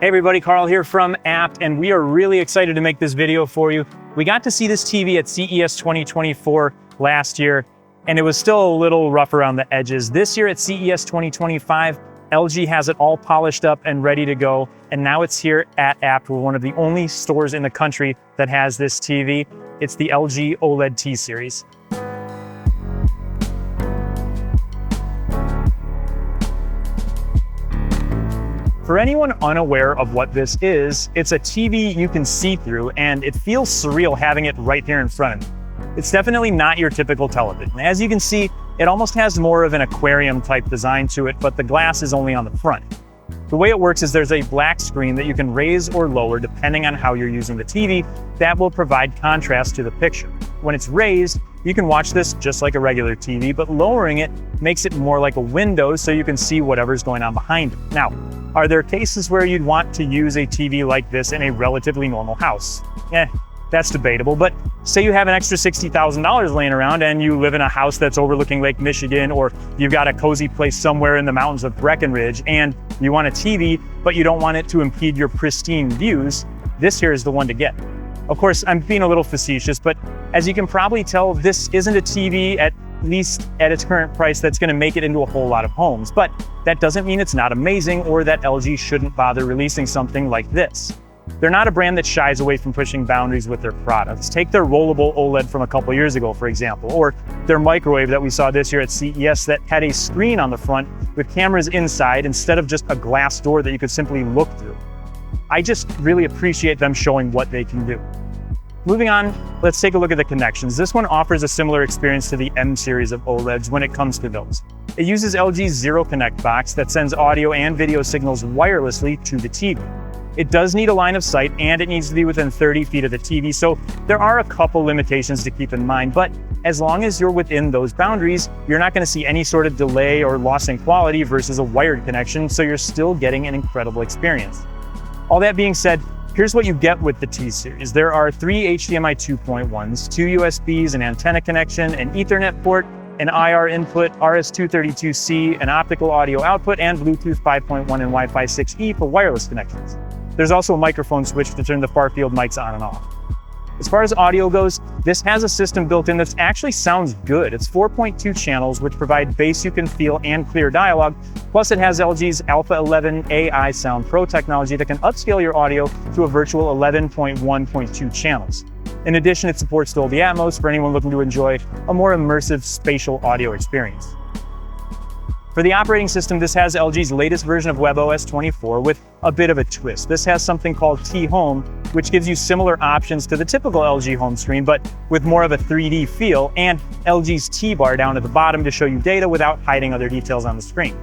Hey everybody, Carl here from Abt, and we are really excited to make this video for you. We got to see this TV at CES 2024 last year, and it was still a little rough around the edges. This year at CES 2025, LG has it all polished up and ready to go, and now it's here at Abt. We're one of the only stores in the country that has this TV. It's the LG OLED T series. For anyone unaware of what this is, it's a TV you can see through, and it feels surreal having it right here in front of you. It's definitely not your typical television. As you can see, it almost has more of an aquarium type design to it, but the glass is only on the front. The way it works is there's a black screen that you can raise or lower depending on how you're using the TV that will provide contrast to the picture. When it's raised, you can watch this just like a regular TV, but lowering it makes it more like a window so you can see whatever's going on behind it. Now, are there cases where you'd want to use a TV like this in a relatively normal house? That's debatable, but say you have an extra $60,000 laying around and you live in a house that's overlooking Lake Michigan, or you've got a cozy place somewhere in the mountains of Breckenridge and you want a TV, but you don't want it to impede your pristine views, this here is the one to get. Of course, I'm being a little facetious, but as you can probably tell, this isn't a TV, at least at its current price, that's gonna make it into a whole lot of homes. But that doesn't mean it's not amazing or that LG shouldn't bother releasing something like this. They're not a brand that shies away from pushing boundaries with their products. Take their rollable OLED from a couple years ago, for example, or their microwave that we saw this year at CES that had a screen on the front with cameras inside instead of just a glass door that you could simply look through. I just really appreciate them showing what they can do. Moving on, let's take a look at the connections. This one offers a similar experience to the M series of OLEDs when it comes to those. It uses LG's Zero Connect box that sends audio and video signals wirelessly to the TV. It does need a line of sight and it needs to be within 30 feet of the TV, so there are a couple limitations to keep in mind, but as long as you're within those boundaries, you're not going to see any sort of delay or loss in quality versus a wired connection, so you're still getting an incredible experience. All that being said, here's what you get with the T series. There are 3 HDMI 2.1s, 2 USBs, an antenna connection, an Ethernet port, an IR input, RS-232C, an optical audio output, and Bluetooth 5.1 and Wi-Fi 6E for wireless connections. There's also a microphone switch to turn the far field mics on and off. As far as audio goes, this has a system built in that actually sounds good. It's 4.2 channels, which provide bass you can feel and clear dialogue. Plus it has LG's Alpha 11 AI Sound Pro technology that can upscale your audio to a virtual 11.1.2 channels. In addition, it supports Dolby Atmos for anyone looking to enjoy a more immersive spatial audio experience. For the operating system, this has LG's latest version of WebOS 24 with a bit of a twist. This has something called T-Home, which gives you similar options to the typical LG home screen, but with more of a 3D feel, and LG's T-bar down at the bottom to show you data without hiding other details on the screen.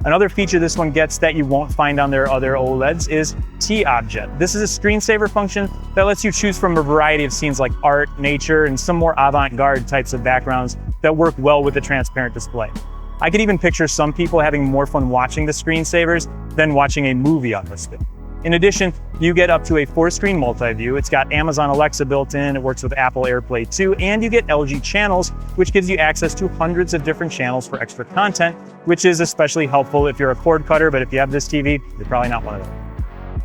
Another feature this one gets that you won't find on their other OLEDs is T-Object. This is a screensaver function that lets you choose from a variety of scenes like art, nature, and some more avant-garde types of backgrounds that work well with the transparent display. I could even picture some people having more fun watching the screensavers than watching a movie on this thing. In addition, you get up to a 4-screen multi-view. It's got Amazon Alexa built in, it works with Apple AirPlay 2, and you get LG channels, which gives you access to hundreds of different channels for extra content, which is especially helpful if you're a cord cutter, but if you have this TV, you're probably not one of them.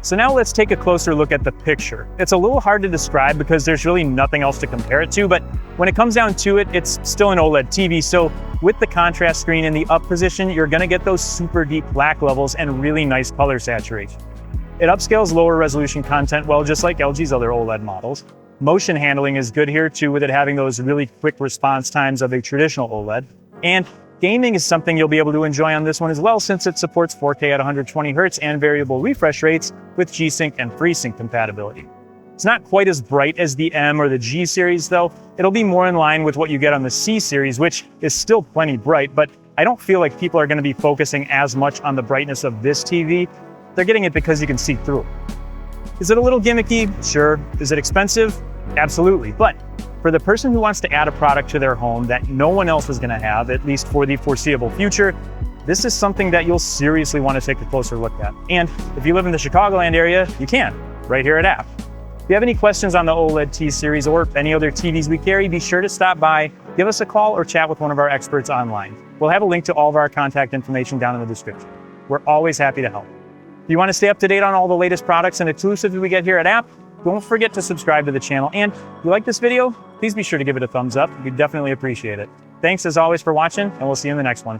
So now let's take a closer look at the picture. It's a little hard to describe because there's really nothing else to compare it to, but when it comes down to it, it's still an OLED TV. So with the contrast screen in the up position, you're gonna get those super deep black levels and really nice color saturation. It upscales lower resolution content well, just like LG's other OLED models. Motion handling is good here too, with it having those really quick response times of a traditional OLED. And gaming is something you'll be able to enjoy on this one as well, since it supports 4K at 120 Hz and variable refresh rates with G-Sync and FreeSync compatibility. It's not quite as bright as the M or the G series though. It'll be more in line with what you get on the C series, which is still plenty bright, but I don't feel like people are gonna be focusing as much on the brightness of this TV. They're getting it because you can see through it. Is it a little gimmicky? Sure. Is it expensive? Absolutely. But for the person who wants to add a product to their home that no one else is gonna have, at least for the foreseeable future, this is something that you'll seriously want to take a closer look at. And if you live in the Chicagoland area, you can, right here at Abt. If you have any questions on the OLED T series or any other TVs we carry, be sure to stop by, give us a call, or chat with one of our experts online. We'll have a link to all of our contact information down in the description. We're always happy to help. If you want to stay up to date on all the latest products and exclusives we get here at Abt, don't forget to subscribe to the channel. And if you like this video, please be sure to give it a thumbs up. We'd definitely appreciate it. Thanks as always for watching, and we'll see you in the next one.